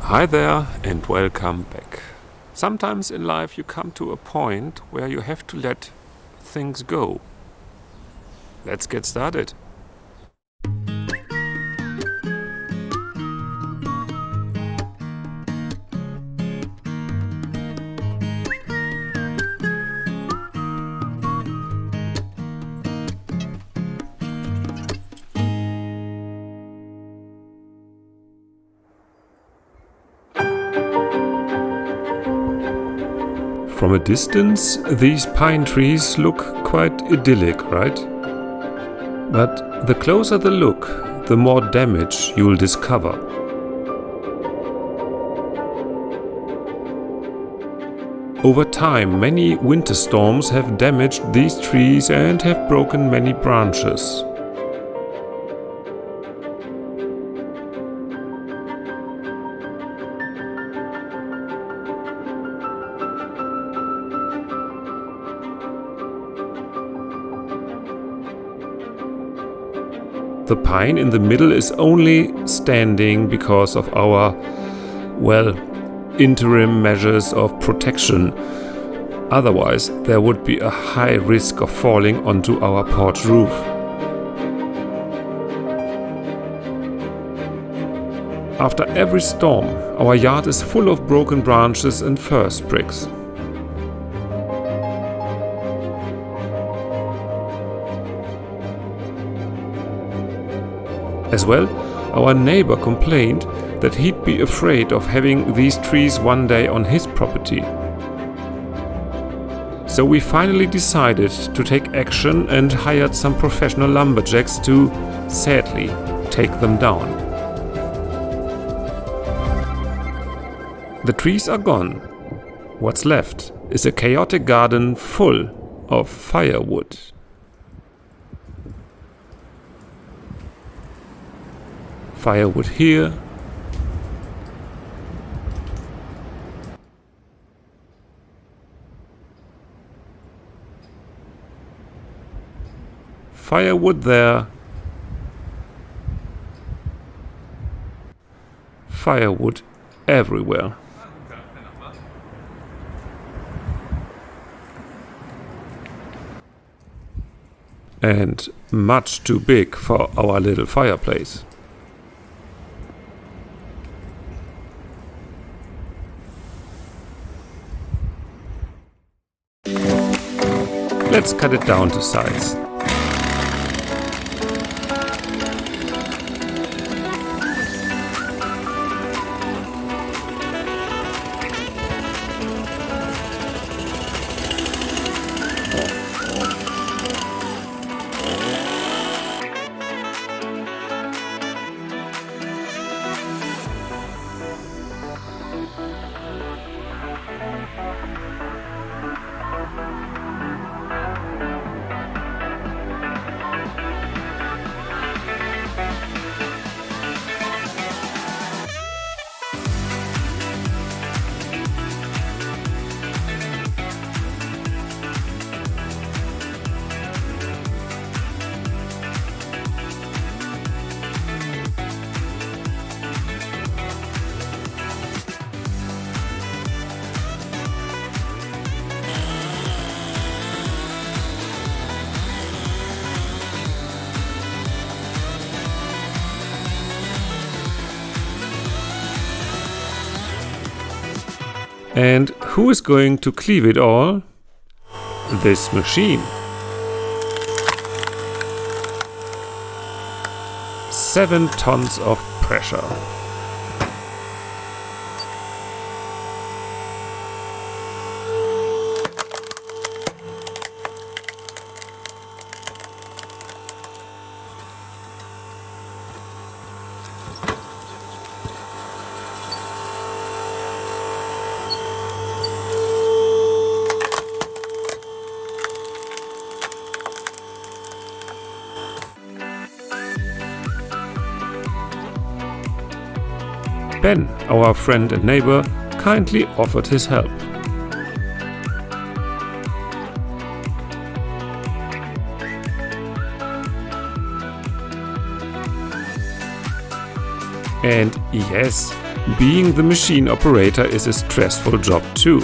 Hi there and welcome back. Sometimes in life you come to a point where you have to let things go. Let's get started. From a distance, these pine trees look quite idyllic, right? But the closer the look, the more damage you'll discover. Over time, many winter storms have damaged these trees and have broken many branches. The pine in the middle is only standing because of our, interim measures of protection. Otherwise, there would be a high risk of falling onto our porch roof. After every storm, our yard is full of broken branches and fir sprigs. As well, our neighbor complained that he'd be afraid of having these trees one day on his property. So we finally decided to take action and hired some professional lumberjacks to, sadly, take them down. The trees are gone. What's left is a chaotic garden full of firewood. Firewood here, firewood there, firewood everywhere. And much too big for our little fireplace. Let's cut it down to size. And who is going to cleave it all? This machine. 7 tons of pressure. Ben, our friend and neighbor, kindly offered his help. And yes, being the machine operator is a stressful job too.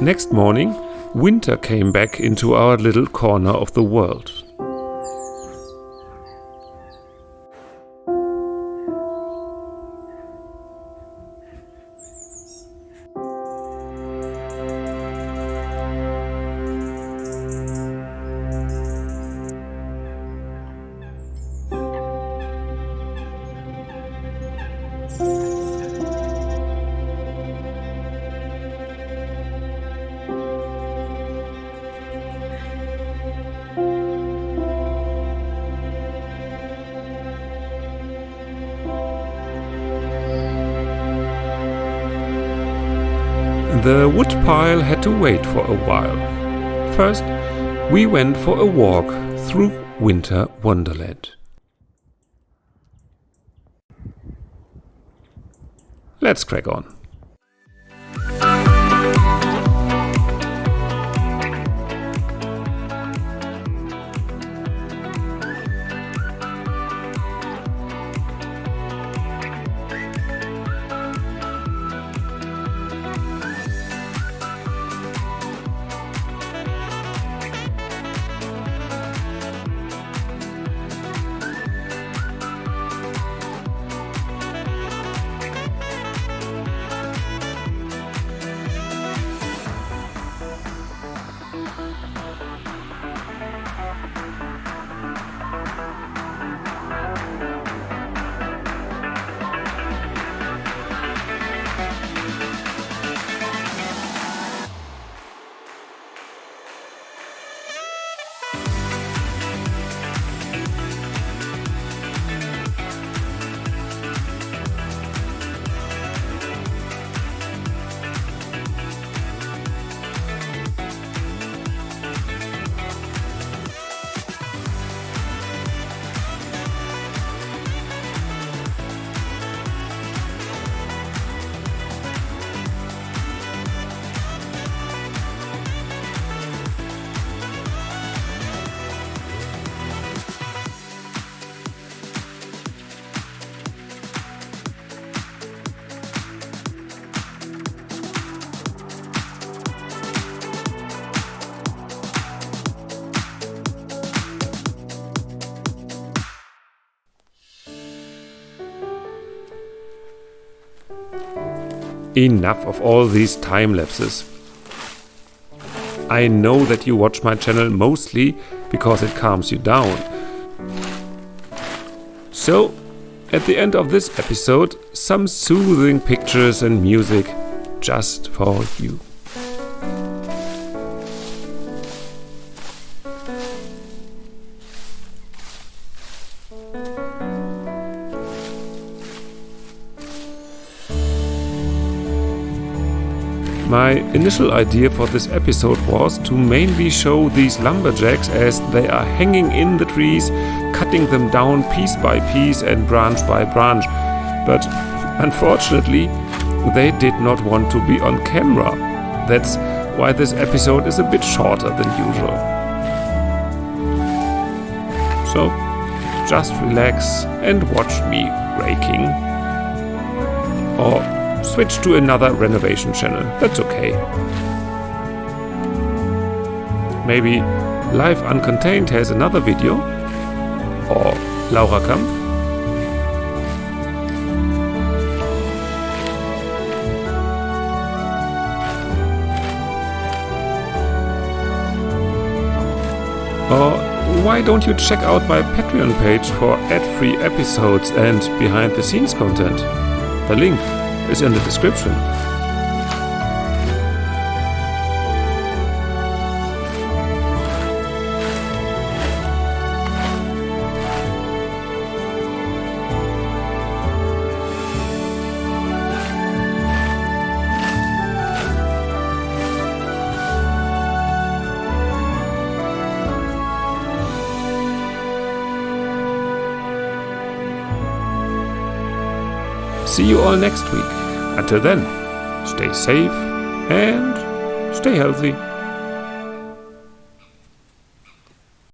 Next morning, winter came back into our little corner of the world. The wood pile had to wait for a while. First, we went for a walk through Winter Wonderland. Let's crack on. Enough of all these time lapses. I know that you watch my channel mostly because it calms you down. So, at the end of this episode, some soothing pictures and music just for you. My initial idea for this episode was to mainly show these lumberjacks as they are hanging in the trees, cutting them down piece by piece and branch by branch. But unfortunately, they did not want to be on camera. That's why this episode is a bit shorter than usual. So just relax and watch me raking. Or switch to another renovation channel, that's okay. Maybe Life Uncontained has another video? Or Laura Kampf? Or why don't you check out my Patreon page for ad-free episodes and behind-the-scenes content? The link is in the description. See you all next week. Until then, stay safe and stay healthy.